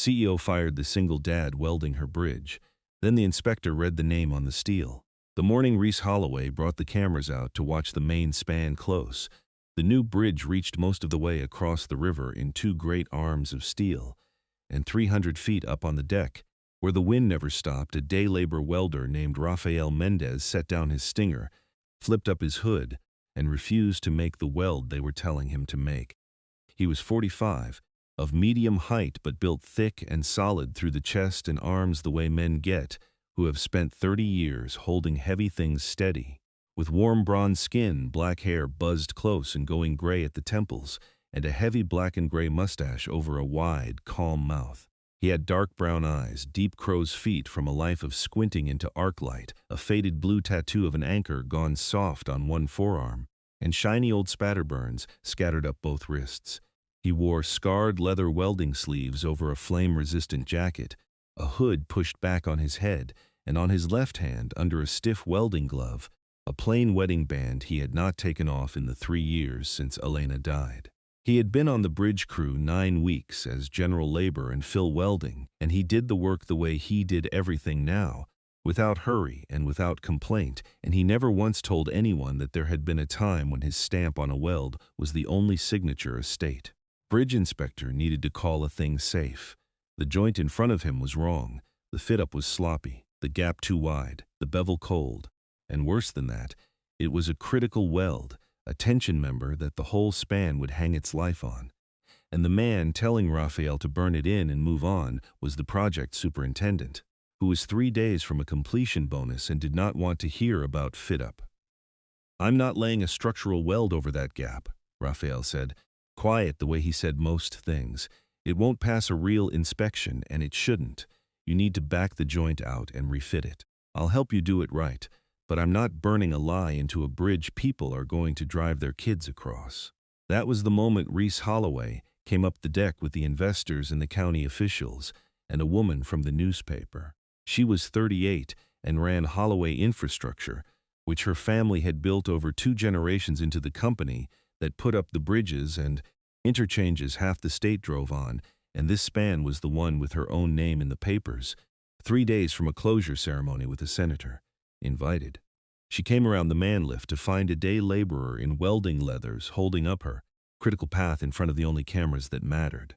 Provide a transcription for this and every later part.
CEO fired the single dad welding her bridge. Then the inspector read the name on the steel. The morning Reese Holloway brought the cameras out to watch the main span close. The new bridge reached most of the way across the river in two great arms of steel, and 300 feet up on the deck, where the wind never stopped, a day labor welder named Rafael Mendez set down his stinger, flipped up his hood, and refused to make the weld they were telling him to make. He was 45, of medium height but built thick and solid through the chest and arms the way men get who have spent 30 years holding heavy things steady. With warm bronze skin, black hair buzzed close and going gray at the temples, and a heavy black and gray mustache over a wide, calm mouth. He had dark brown eyes, deep crow's feet from a life of squinting into arc light, a faded blue tattoo of an anchor gone soft on one forearm, and shiny old spatterburns scattered up both wrists. He wore scarred leather welding sleeves over a flame-resistant jacket, a hood pushed back on his head, and on his left hand, under a stiff welding glove, a plain wedding band he had not taken off in the 3 years since Elena died. He had been on the bridge crew 9 weeks as general labor and fill welding, and he did the work the way he did everything now, without hurry and without complaint, and he never once told anyone that there had been a time when his stamp on a weld was the only signature a state. Bridge inspector needed to call a thing safe. The joint in front of him was wrong, the fit-up was sloppy, the gap too wide, the bevel cold, and worse than that, it was a critical weld, a tension member that the whole span would hang its life on. And the man telling Raphael to burn it in and move on was the project superintendent, who was 3 days from a completion bonus and did not want to hear about fit-up. "I'm not laying a structural weld over that gap," Raphael said, quiet the way he said most things. "It won't pass a real inspection, and it shouldn't. You need to back the joint out and refit it. I'll help you do it right, but I'm not burning a lie into a bridge people are going to drive their kids across." That was the moment Reese Holloway came up the deck with the investors and the county officials, and a woman from the newspaper. She was 38 and ran Holloway Infrastructure, which her family had built over 2 generations into the company that put up the bridges and interchanges half the state drove on, and this span was the one with her own name in the papers, 3 days from a closure ceremony with a senator. Invited. She came around the man lift to find a day laborer in welding leathers holding up her critical path in front of the only cameras that mattered.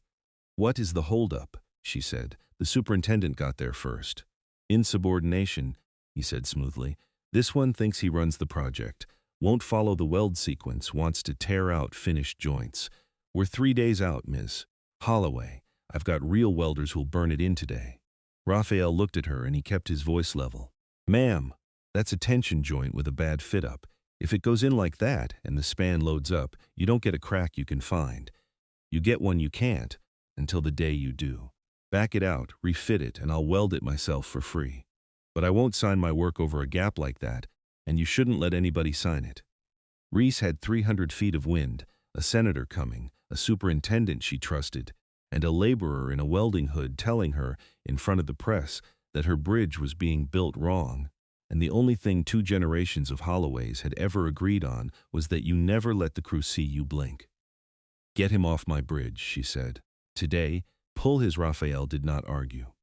"What is the holdup?" she said. "The superintendent got there first." "Insubordination," he said smoothly. "This one thinks he runs the project, won't follow the weld sequence, wants to tear out finished joints. We're 3 days out, Miss Holloway. I've got real welders who'll burn it in today." Raphael looked at her and he kept his voice level. "Ma'am, that's a tension joint with a bad fit-up. If it goes in like that and the span loads up, you don't get a crack you can find. You get one you can't, until the day you do. Back it out, refit it, and I'll weld it myself for free. But I won't sign my work over a gap like that, and you shouldn't let anybody sign it." Reese had 300 feet of wind, a senator coming, a superintendent she trusted, and a laborer in a welding hood telling her, in front of the press, that her bridge was being built wrong. And the only thing 2 generations of Holloways had ever agreed on was that you never let the crew see you blink. "Get him off my bridge," she said. Today, pull his Raphael did not argue.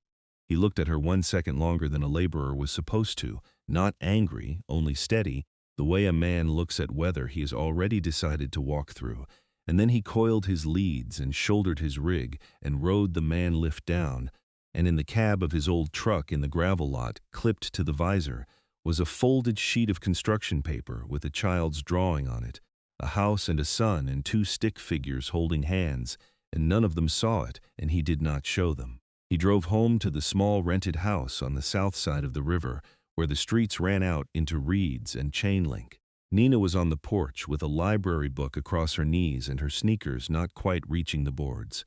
He looked at her 1 second longer than a laborer was supposed to, not angry, only steady, the way a man looks at weather he has already decided to walk through, and then he coiled his leads and shouldered his rig and rode the man lift down, and in the cab of his old truck in the gravel lot, clipped to the visor, was a folded sheet of construction paper with a child's drawing on it, a house and a sun and 2 stick figures holding hands, and none of them saw it, and he did not show them. He drove home to the small rented house on the south side of the river, where the streets ran out into reeds and chain link. Nina was on the porch with a library book across her knees and her sneakers not quite reaching the boards.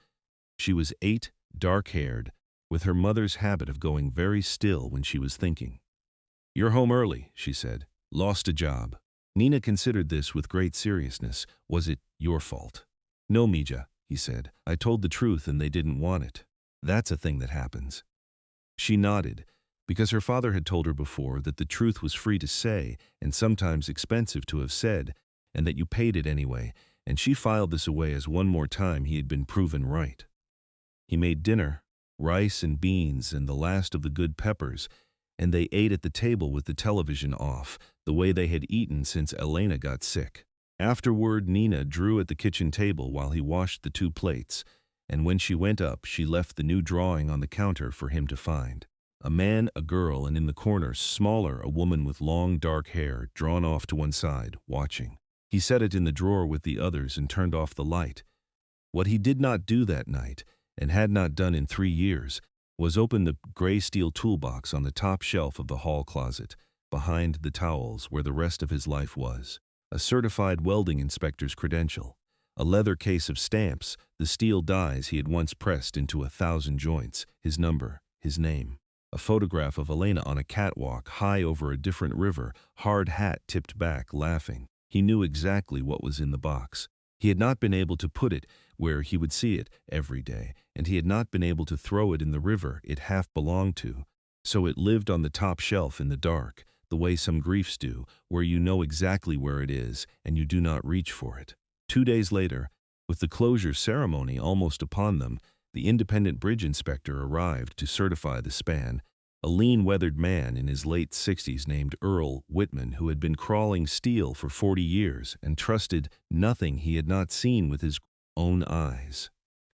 She was 8, dark-haired, with her mother's habit of going very still when she was thinking. "You're home early," she said. "Lost a job." Nina considered this with great seriousness. "Was it your fault?" "No, Mija," he said. "I told the truth and they didn't want it. That's a thing that happens." She nodded, because her father had told her before that the truth was free to say and sometimes expensive to have said, and that you paid it anyway, and she filed this away as one more time he had been proven right. He made dinner, rice and beans and the last of the good peppers, and they ate at the table with the television off, the way they had eaten since Elena got sick. Afterward, Nina drew at the kitchen table while he washed the 2 plates, and when she went up, she left the new drawing on the counter for him to find. A man, a girl, and in the corner, smaller, a woman with long dark hair, drawn off to one side, watching. He set it in the drawer with the others and turned off the light. What he did not do that night, and had not done in 3 years, was open the gray steel toolbox on the top shelf of the hall closet, behind the towels where the rest of his life was. A certified welding inspector's credential, a leather case of stamps, the steel dies he had once pressed into 1,000 joints, his number, his name. A photograph of Elena on a catwalk high over a different river, hard hat tipped back, laughing. He knew exactly what was in the box. He had not been able to put it where he would see it every day, and he had not been able to throw it in the river it half belonged to. So it lived on the top shelf in the dark, the way some griefs do, where you know exactly where it is and you do not reach for it. 2 days later, with the closure ceremony almost upon them, the independent bridge inspector arrived to certify the span, a lean, weathered man in his late 60s named Earl Whitman, who had been crawling steel for 40 years and trusted nothing he had not seen with his own eyes.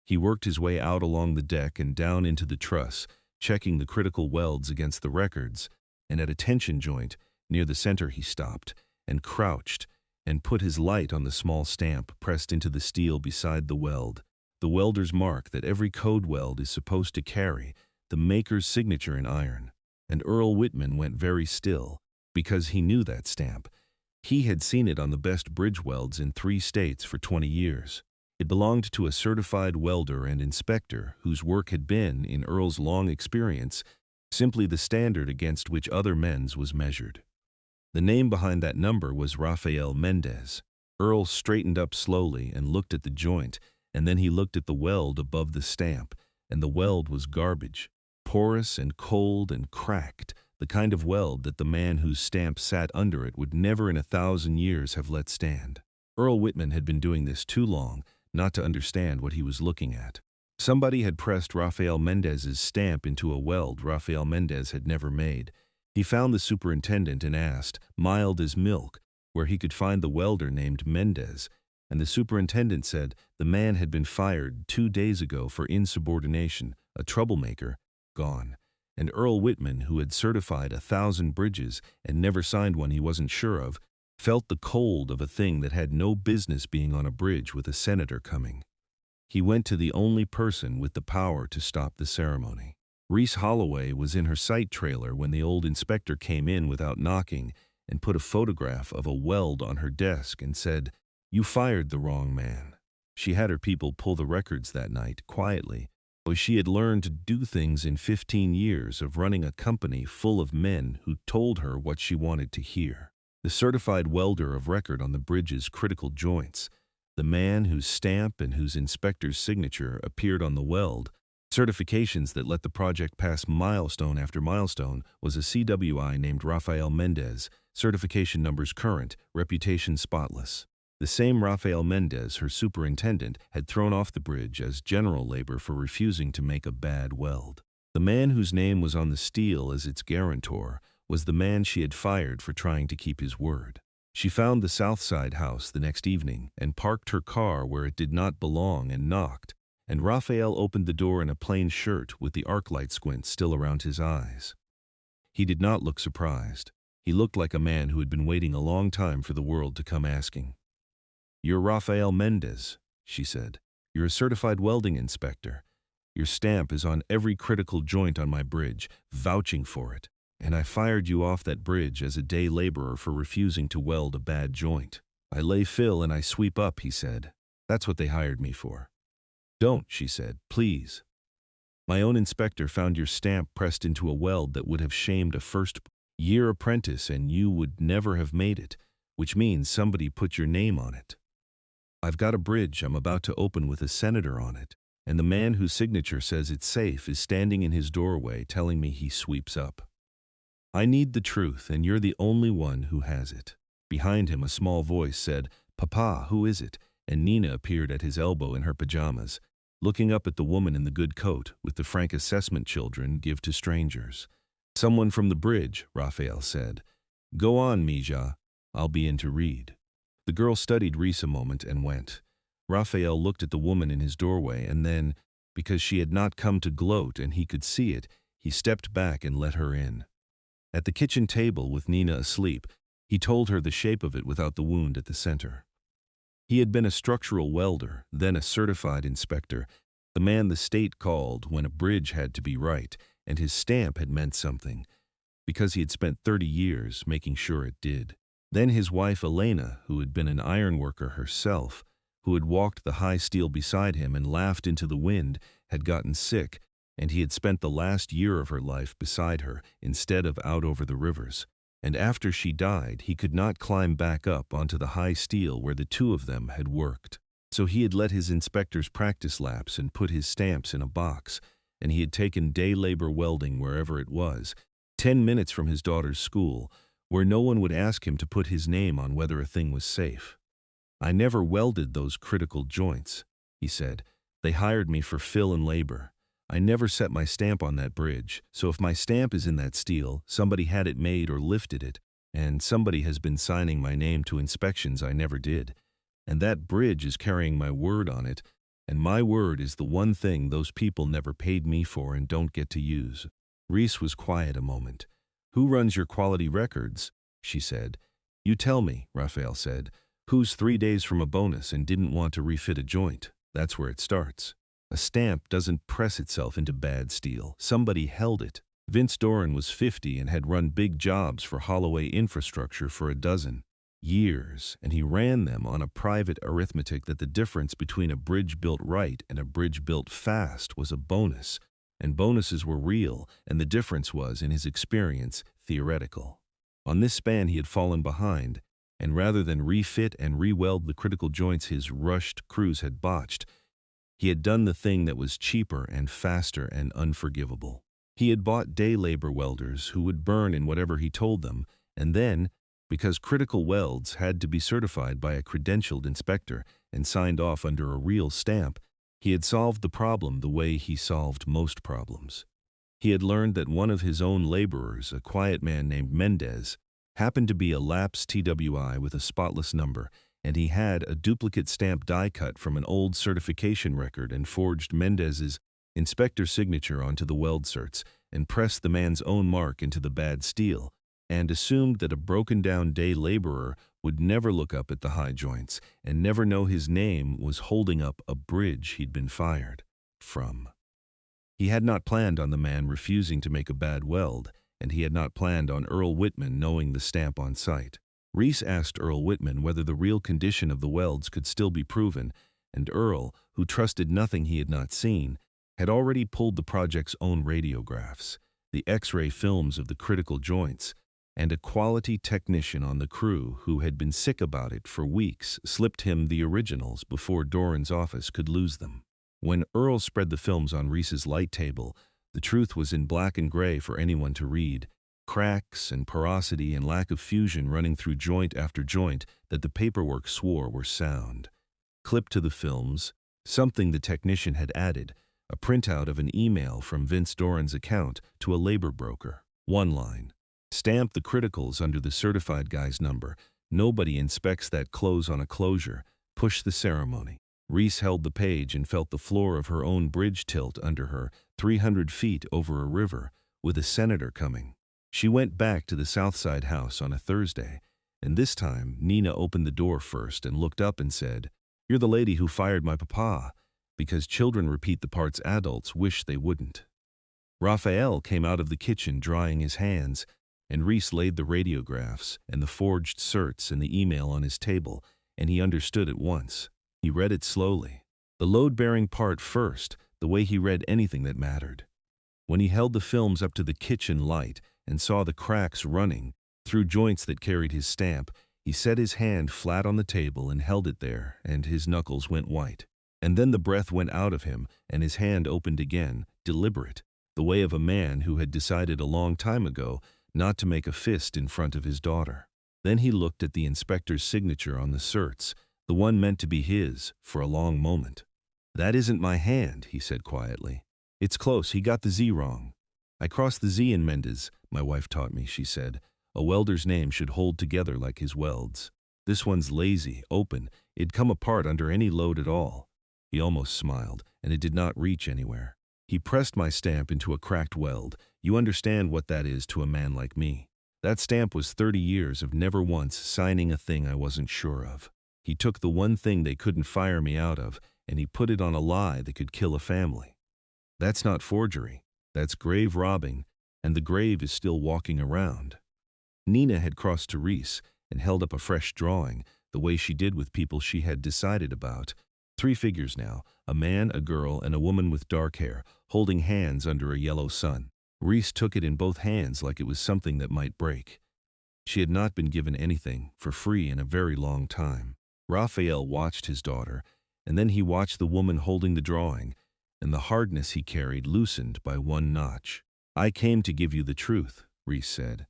He worked his way out along the deck and down into the truss, checking the critical welds against the records, and at a tension joint near the center he stopped and crouched and put his light on the small stamp pressed into the steel beside the weld, the welder's mark that every code weld is supposed to carry, the maker's signature in iron. And Earl Whitman went very still, because he knew that stamp. He had seen it on the best bridge welds in 3 states for 20 years. It belonged to a certified welder and inspector whose work had been, in Earl's long experience, simply the standard against which other men's was measured. The name behind that number was Rafael Mendez. Earl straightened up slowly and looked at the joint, and then he looked at the weld above the stamp, and the weld was garbage, porous and cold and cracked, the kind of weld that the man whose stamp sat under it would never in 1,000 years have let stand. Earl Whitman had been doing this too long not to understand what he was looking at. Somebody had pressed Rafael Mendez's stamp into a weld Rafael Mendez had never made. He found the superintendent and asked, mild as milk, where he could find the welder named Mendez, and the superintendent said the man had been fired 2 days ago for insubordination, a troublemaker, gone. And Earl Whitman, who had certified 1,000 bridges and never signed one he wasn't sure of, felt the cold of a thing that had no business being on a bridge with a senator coming. He went to the only person with the power to stop the ceremony. Reese Holloway was in her sight trailer when the old inspector came in without knocking and put a photograph of a weld on her desk and said, "You fired the wrong man." She had her people pull the records that night, quietly, but she had learned to do things in 15 years of running a company full of men who told her what she wanted to hear. The certified welder of record on the bridge's critical joints, the man whose stamp and whose inspector's signature appeared on the weld, certifications that let the project pass milestone after milestone, was a CWI named Rafael Mendez, certification numbers current, reputation spotless. The same Rafael Mendez, her superintendent, had thrown off the bridge as general labor for refusing to make a bad weld. The man whose name was on the steel as its guarantor was the man she had fired for trying to keep his word. She found the Southside house the next evening and parked her car where it did not belong and knocked, and Rafael opened the door in a plain shirt with the arc light squint still around his eyes. He did not look surprised. He looked like a man who had been waiting a long time for the world to come asking. "You're Rafael Mendez," she said. "You're a certified welding inspector. Your stamp is on every critical joint on my bridge, vouching for it. And I fired you off that bridge as a day laborer for refusing to weld a bad joint. I lay fill and I sweep up," he said. "That's what they hired me for." "Don't," she said, "please. My own inspector found your stamp pressed into a weld that would have shamed a first-year apprentice and you would never have made it, which means somebody put your name on it. I've got a bridge I'm about to open with a senator on it, and the man whose signature says it's safe is standing in his doorway telling me he sweeps up. I need the truth, and you're the only one who has it." Behind him, a small voice said, "Papa, who is it?" And Nina appeared at his elbow in her pajamas. looking up at the woman in the good coat with the frank assessment children give to strangers. "Someone from the bridge," Raphael said. "Go on, Mija. I'll be in to read." The girl studied Reese a moment and went. Raphael looked at the woman in his doorway and then, because she had not come to gloat and he could see it, he stepped back and let her in. At the kitchen table with Nina asleep, he told her the shape of it without the wound at the center. He had been a structural welder, then a certified inspector, the man the state called when a bridge had to be right, and his stamp had meant something, because he had spent 30 years making sure it did. Then his wife Elena, who had been an ironworker herself, who had walked the high steel beside him and laughed into the wind, had gotten sick, and he had spent the last year of her life beside her instead of out over the rivers. And after she died, he could not climb back up onto the high steel where the two of them had worked. So he had let his inspectors practice lapse and put his stamps in a box, and he had taken day labor welding wherever it was, 10 minutes from his daughter's school, where no one would ask him to put his name on whether a thing was safe. "I never welded those critical joints," he said. "They hired me for fill and labor. I never set my stamp on that bridge, so if my stamp is in that steel, somebody had it made or lifted it, and somebody has been signing my name to inspections I never did. And that bridge is carrying my word on it, and my word is the one thing those people never paid me for and don't get to use." Reese was quiet a moment. "Who runs your quality records?" she said. "You tell me," Raphael said. "Who's 3 days from a bonus and didn't want to refit a joint? That's where it starts. A stamp doesn't press itself into bad steel. Somebody held it. Vince Doran was 50 and had run big jobs for Holloway Infrastructure for a dozen years, and he ran them on a private arithmetic that the difference between a bridge built right and a bridge built fast was a bonus, and bonuses were real, and the difference was, in his experience, theoretical. On this span he had fallen behind, and rather than refit and re-weld the critical joints his rushed crews had botched, he had done the thing that was cheaper and faster and unforgivable. He had bought day labor welders who would burn in whatever he told them, and then, because critical welds had to be certified by a credentialed inspector and signed off under a real stamp, he had solved the problem the way he solved most problems. He had learned that one of his own laborers, a quiet man named Mendez, happened to be a lapsed TWI with a spotless number, and he had a duplicate stamp die cut from an old certification record and forged Mendez's inspector signature onto the weld certs and pressed the man's own mark into the bad steel, and assumed that a broken-down day laborer would never look up at the high joints and never know his name was holding up a bridge he'd been fired from. He had not planned on the man refusing to make a bad weld, and he had not planned on Earl Whitman knowing the stamp on site. Reese asked Earl Whitman whether the real condition of the welds could still be proven, and Earl, who trusted nothing he had not seen, had already pulled the project's own radiographs, the X-ray films of the critical joints, and a quality technician on the crew who had been sick about it for weeks slipped him the originals before Doran's office could lose them. When Earl spread the films on Reese's light table, the truth was in black and gray for anyone to read, cracks and porosity and lack of fusion running through joint after joint that the paperwork swore were sound. Clipped to the films, something the technician had added, a printout of an email from Vince Doran's account to a labor broker. One line. "Stamp the criticals under the certified guy's number. Nobody inspects that close on a closure. Push the ceremony." Reese held the page and felt the floor of her own bridge tilt under her, 300 feet over a river, with a senator coming. She went back to the Southside house on a Thursday, and this time Nina opened the door first and looked up and said, "You're the lady who fired my papa," because children repeat the parts adults wish they wouldn't. Raphael came out of the kitchen drying his hands, and Reese laid the radiographs and the forged certs and the email on his table, and he understood at once. He read it slowly. The load-bearing part first, the way he read anything that mattered. When he held the films up to the kitchen light and saw the cracks running through joints that carried his stamp, he set his hand flat on the table and held it there, and his knuckles went white. And then the breath went out of him, and his hand opened again, deliberate, the way of a man who had decided a long time ago not to make a fist in front of his daughter. Then he looked at the inspector's signature on the certs, the one meant to be his, for a long moment. "That isn't my hand," he said quietly. "It's close, he got the Z wrong." "I crossed the Z in Mendez," my wife taught me, she said. "A welder's name should hold together like his welds. This one's lazy, open, it'd come apart under any load at all." He almost smiled, and it did not reach anywhere. He pressed my stamp into a cracked weld. "You understand what that is to a man like me." That stamp was 30 years of never once signing a thing I wasn't sure of. He took the one thing they couldn't fire me out of, and he put it on a lie that could kill a family. That's not forgery. That's grave robbing, and the grave is still walking around. Nina had crossed to Reese and held up a fresh drawing, the way she did with people she had decided about. 3 figures now, a man, a girl, and a woman with dark hair, holding hands under a yellow sun. Reese took it in both hands like it was something that might break. She had not been given anything for free in a very long time. Raphael watched his daughter, and then he watched the woman holding the drawing, and the hardness he carried loosened by one notch. "I came to give you the truth," Reese said.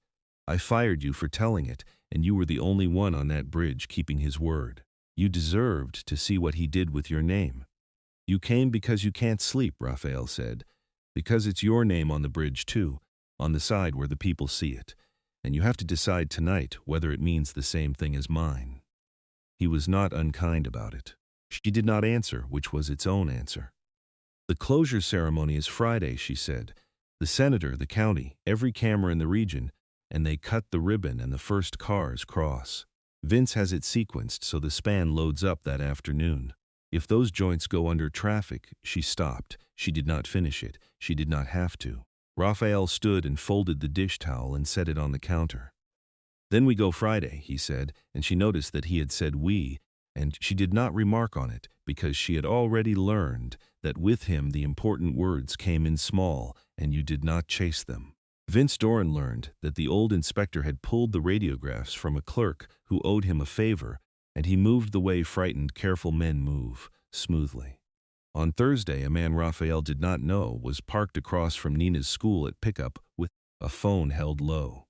"I fired you for telling it, and you were the only one on that bridge keeping his word. You deserved to see what he did with your name." "You came because you can't sleep," Raphael said. "Because it's your name on the bridge too, on the side where the people see it. And you have to decide tonight whether it means the same thing as mine." He was not unkind about it. She did not answer, which was its own answer. "The closure ceremony is Friday," she said. "The senator, the county, every camera in the region, and they cut the ribbon and the first cars cross. Vince has it sequenced so the span loads up that afternoon. If those joints go under traffic," she stopped. She did not finish it. She did not have to. Raphael stood and folded the dish towel and set it on the counter. "Then we go Friday," he said, and she noticed that he had said we, and she did not remark on it because she had already learned that with him the important words came in small and you did not chase them. Vince Doran learned that the old inspector had pulled the radiographs from a clerk who owed him a favor, and he moved the way frightened, careful men move, smoothly. On Thursday, a man Raphael did not know was parked across from Nina's school at pickup with a phone held low.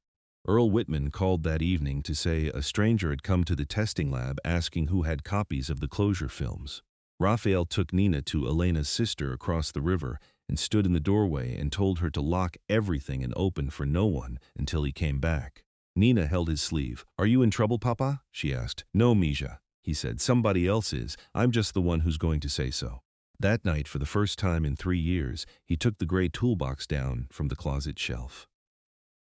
Earl Whitman called that evening to say a stranger had come to the testing lab asking who had copies of the closure films. Raphael took Nina to Elena's sister across the river and stood in the doorway and told her to lock everything and open for no one until he came back. Nina held his sleeve. "Are you in trouble, Papa?" she asked. "No, Misha," he said. "Somebody else is. I'm just the one who's going to say so." That night, for the first time in 3 years, he took the gray toolbox down from the closet shelf.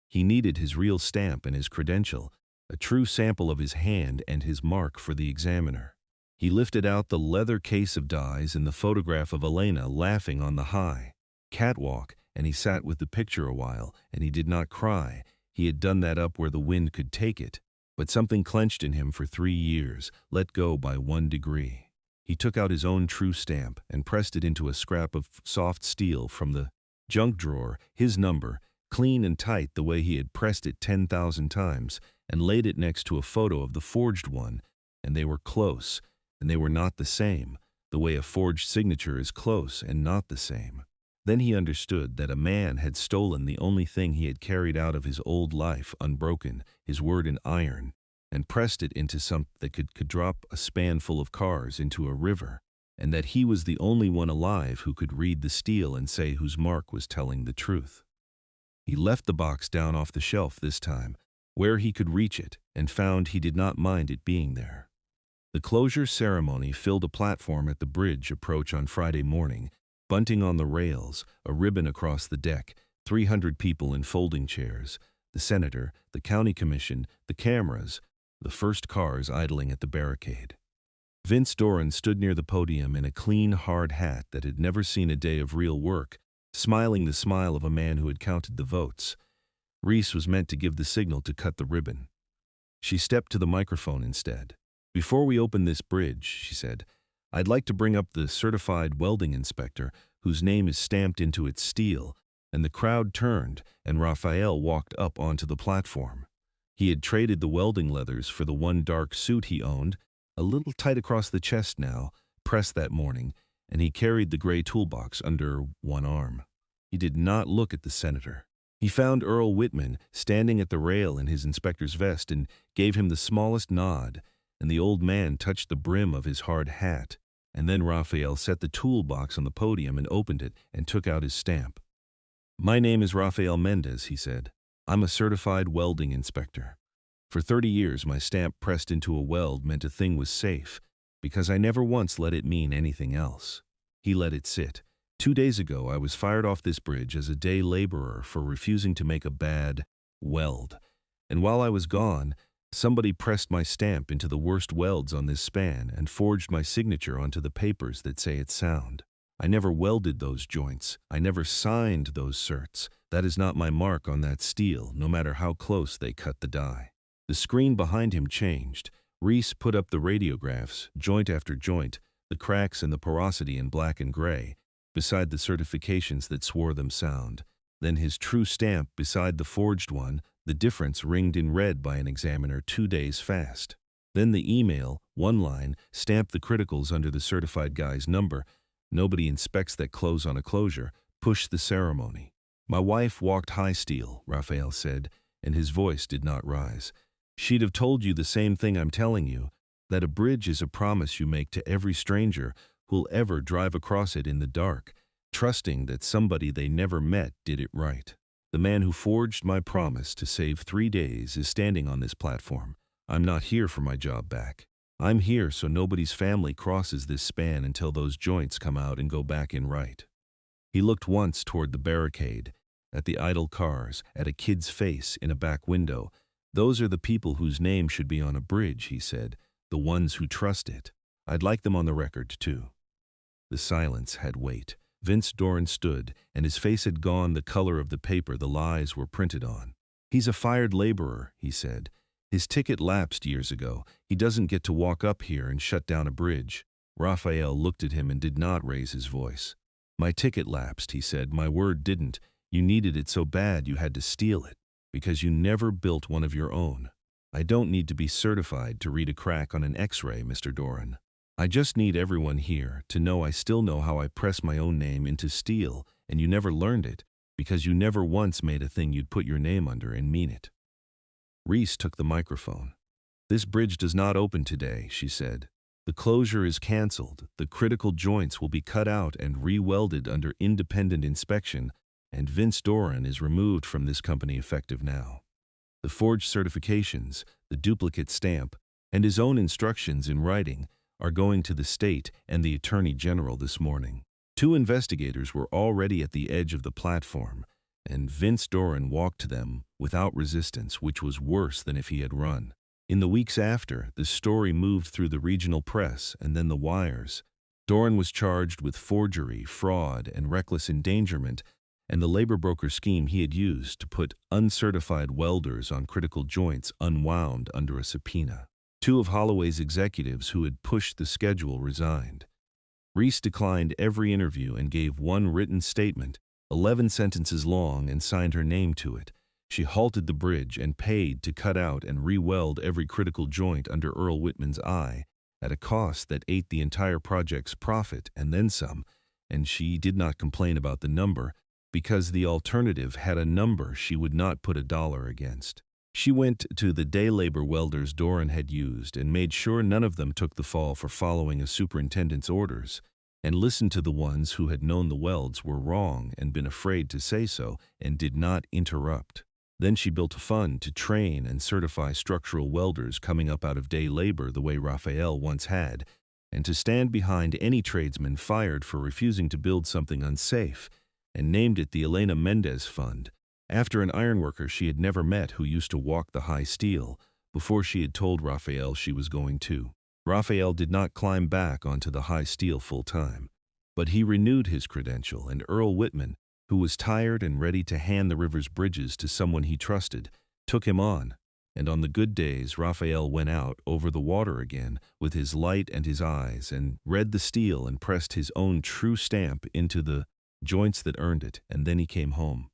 He needed his real stamp and his credential, a true sample of his hand and his mark for the examiner. He lifted out the leather case of dies and the photograph of Elena laughing on the high catwalk, and he sat with the picture a while, and he did not cry. He had done that up where the wind could take it, but something clenched in him for 3 years, let go by 1 degree. He took out his own true stamp and pressed it into a scrap of soft steel from the junk drawer, his number, clean and tight the way he had pressed it 10,000 times, and laid it next to a photo of the forged one, and they were close, and they were not the same, the way a forged signature is close and not the same. Then he understood that a man had stolen the only thing he had carried out of his old life unbroken, his word in iron, and pressed it into something that could drop a span full of cars into a river, and that he was the only one alive who could read the steel and say whose mark was telling the truth. He left the box down off the shelf this time, where he could reach it, and found he did not mind it being there. The closure ceremony filled a platform at the bridge approach on Friday morning, bunting on the rails, a ribbon across the deck, 300 people in folding chairs, the senator, the county commission, the cameras, the first cars idling at the barricade. Vince Doran stood near the podium in a clean, hard hat that had never seen a day of real work, smiling the smile of a man who had counted the votes. Reese was meant to give the signal to cut the ribbon. She stepped to the microphone instead. "Before we open this bridge," she said, "I'd like to bring up the certified welding inspector whose name is stamped into its steel," and the crowd turned, and Raphael walked up onto the platform. He had traded the welding leathers for the one dark suit he owned, a little tight across the chest now, pressed that morning, and he carried the gray toolbox under one arm. He did not look at the senator. He found Earl Whitman standing at the rail in his inspector's vest and gave him the smallest nod, and the old man touched the brim of his hard hat. And then Raphael set the toolbox on the podium and opened it and took out his stamp. "My name is Rafael Mendez," he said. "I'm a certified welding inspector. For 30 years, my stamp pressed into a weld meant a thing was safe, because I never once let it mean anything else." He let it sit. "2 days ago, I was fired off this bridge as a day laborer for refusing to make a bad weld. And while I was gone, somebody pressed my stamp into the worst welds on this span and forged my signature onto the papers that say it's sound. I never welded those joints. I never signed those certs. That is not my mark on that steel, no matter how close they cut the die." The screen behind him changed. Reese put up the radiographs, joint after joint, the cracks and the porosity in black and gray, beside the certifications that swore them sound. Then his true stamp beside the forged one, the difference ringed in red by an examiner 2 days fast. Then the email, one line, stamped the criticals under the certified guy's number. Nobody inspects that close on a closure. Push the ceremony. "My wife walked high steel," Raphael said, and his voice did not rise. "She'd have told you the same thing I'm telling you, that a bridge is a promise you make to every stranger who'll ever drive across it in the dark, trusting that somebody they never met did it right. The man who forged my promise to save 3 days is standing on this platform. I'm not here for my job back. I'm here so nobody's family crosses this span until those joints come out and go back in right." He looked once toward the barricade, at the idle cars, at a kid's face in a back window. "Those are the people whose name should be on a bridge," he said, "the ones who trust it. I'd like them on the record, too." The silence had weight. Vince Doran stood, and his face had gone the color of the paper the lies were printed on. "He's a fired laborer," he said. "His ticket lapsed years ago. He doesn't get to walk up here and shut down a bridge." Raphael looked at him and did not raise his voice. "My ticket lapsed," he said. "My word didn't. You needed it so bad you had to steal it, because you never built one of your own. I don't need to be certified to read a crack on an X-ray, Mr. Doran. I just need everyone here to know I still know how I press my own name into steel, and you never learned it, because you never once made a thing you'd put your name under and mean it." Reese took the microphone. "This bridge does not open today," she said. "The closure is canceled. The critical joints will be cut out and re-welded under independent inspection, and Vince Doran is removed from this company effective now. The forged certifications, the duplicate stamp, and his own instructions in writing are going to the state and the Attorney General this morning." 2 investigators were already at the edge of the platform, and Vince Doran walked to them without resistance, which was worse than if he had run. In the weeks after, the story moved through the regional press and then the wires. Doran was charged with forgery, fraud, and reckless endangerment, and the labor broker scheme he had used to put uncertified welders on critical joints unwound under a subpoena. 2 of Holloway's executives who had pushed the schedule resigned. Reese declined every interview and gave one written statement, 11 sentences long, and signed her name to it. She halted the bridge and paid to cut out and re-weld every critical joint under Earl Whitman's eye, at a cost that ate the entire project's profit and then some, and she did not complain about the number, because the alternative had a number she would not put a dollar against. She went to the day labor welders Doran had used and made sure none of them took the fall for following a superintendent's orders, and listened to the ones who had known the welds were wrong and been afraid to say so and did not interrupt. Then she built a fund to train and certify structural welders coming up out of day labor the way Raphael once had, and to stand behind any tradesman fired for refusing to build something unsafe, and named it the Elena Mendez Fund, after an ironworker she had never met who used to walk the high steel, before she had told Raphael she was going to. Raphael did not climb back onto the high steel full time, but he renewed his credential, and Earl Whitman, who was tired and ready to hand the river's bridges to someone he trusted, took him on, and on the good days Raphael went out over the water again with his light and his eyes and read the steel and pressed his own true stamp into the joints that earned it, and then he came home.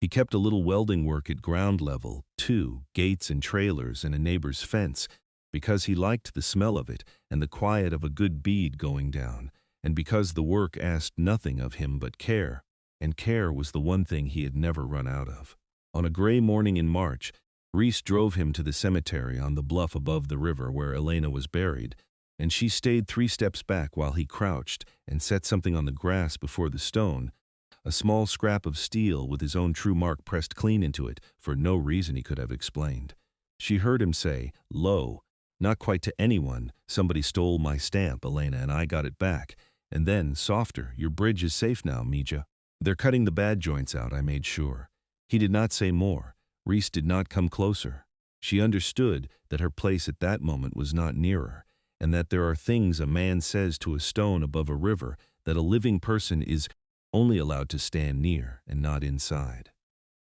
He kept a little welding work at ground level, too, gates and trailers and a neighbor's fence, because he liked the smell of it and the quiet of a good bead going down, and because the work asked nothing of him but care, and care was the one thing he had never run out of. On a gray morning in March, Reese drove him to the cemetery on the bluff above the river where Elena was buried, and she stayed 3 steps back while he crouched and set something on the grass before the stone, a small scrap of steel with his own true mark pressed clean into it for no reason he could have explained. She heard him say, low, not quite to anyone, somebody stole my stamp, Elena, and I got it back. And then, softer, your bridge is safe now, Mija. They're cutting the bad joints out, I made sure. He did not say more. Reese did not come closer. She understood that her place at that moment was not nearer, and that there are things a man says to a stone above a river that a living person is only allowed to stand near and not inside.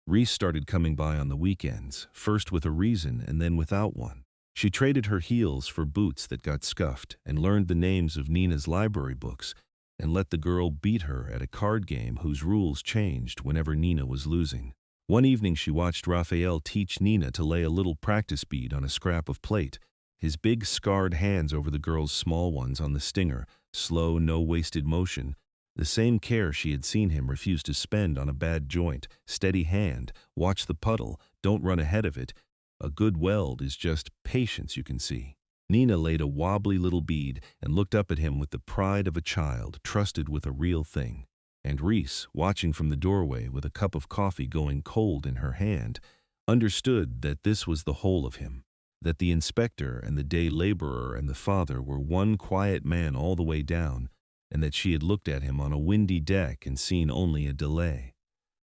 Reese started coming by on the weekends, first with a reason and then without one. She traded her heels for boots that got scuffed and learned the names of Nina's library books and let the girl beat her at a card game whose rules changed whenever Nina was losing. One evening she watched Raphael teach Nina to lay a little practice bead on a scrap of plate, his big scarred hands over the girl's small ones on the stinger, slow, no-wasted motion, the same care she had seen him refuse to spend on a bad joint, steady hand, watch the puddle, don't run ahead of it. A good weld is just patience, you can see. Nina laid a wobbly little bead and looked up at him with the pride of a child trusted with a real thing. And Reese, watching from the doorway with a cup of coffee going cold in her hand, understood that this was the whole of him, that the inspector and the day laborer and the father were one quiet man all the way down, and that she had looked at him on a windy deck and seen only a delay.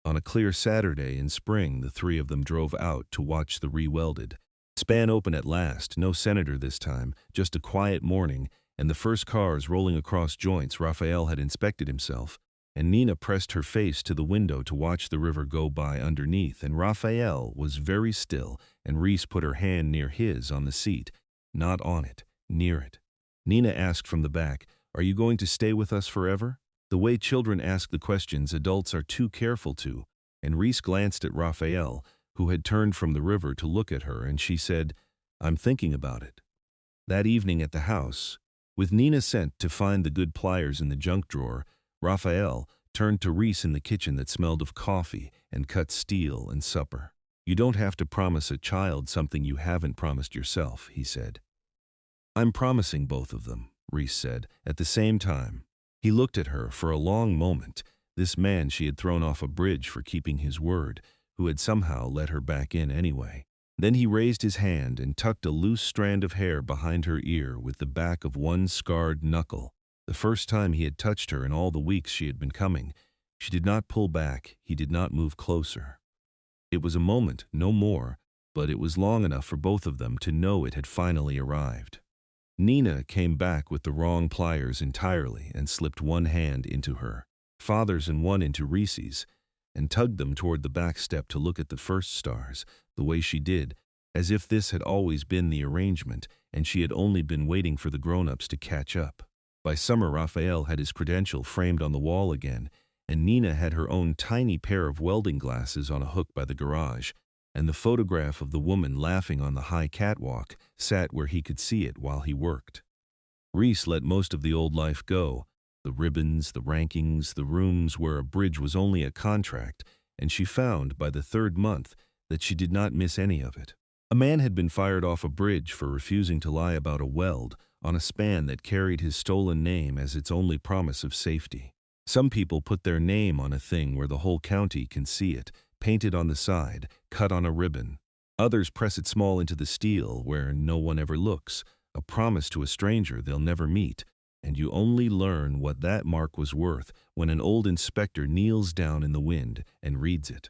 On a clear Saturday in spring, the three of them drove out to watch the re-welded span open at last, no senator this time, just a quiet morning, and the first cars rolling across joints. Raphael had inspected himself, and Nina pressed her face to the window to watch the river go by underneath, and Raphael was very still, and Reese put her hand near his on the seat, not on it, near it. Nina asked from the back, "Are you going to stay with us forever?" The way children ask the questions adults are too careful to, and Reese glanced at Raphael, who had turned from the river to look at her, and she said, "I'm thinking about it." That evening at the house, with Nina sent to find the good pliers in the junk drawer, Raphael turned to Reese in the kitchen that smelled of coffee and cut steel and supper. "You don't have to promise a child something you haven't promised yourself," he said. "I'm promising both of them," Reese said, at the same time. He looked at her for a long moment, this man she had thrown off a bridge for keeping his word, who had somehow let her back in anyway. Then he raised his hand and tucked a loose strand of hair behind her ear with the back of one scarred knuckle. The first time he had touched her in all the weeks she had been coming. She did not pull back, he did not move closer. It was a moment, no more, but it was long enough for both of them to know it had finally arrived. Nina came back with the wrong pliers entirely and slipped one hand into her father's and one into Reese's, and tugged them toward the back step to look at the first stars, the way she did, as if this had always been the arrangement and she had only been waiting for the grown-ups to catch up. By summer, Raphael had his credential framed on the wall again, and Nina had her own tiny pair of welding glasses on a hook by the garage, and the photograph of the woman laughing on the high catwalk sat where he could see it while he worked. Reese let most of the old life go, the ribbons, the rankings, the rooms where a bridge was only a contract, and she found by the third month that she did not miss any of it. A man had been fired off a bridge for refusing to lie about a weld on a span that carried his stolen name as its only promise of safety. Some people put their name on a thing where the whole county can see it, painted on the side, cut on a ribbon. Others press it small into the steel where no one ever looks, a promise to a stranger they'll never meet, and you only learn what that mark was worth when an old inspector kneels down in the wind and reads it.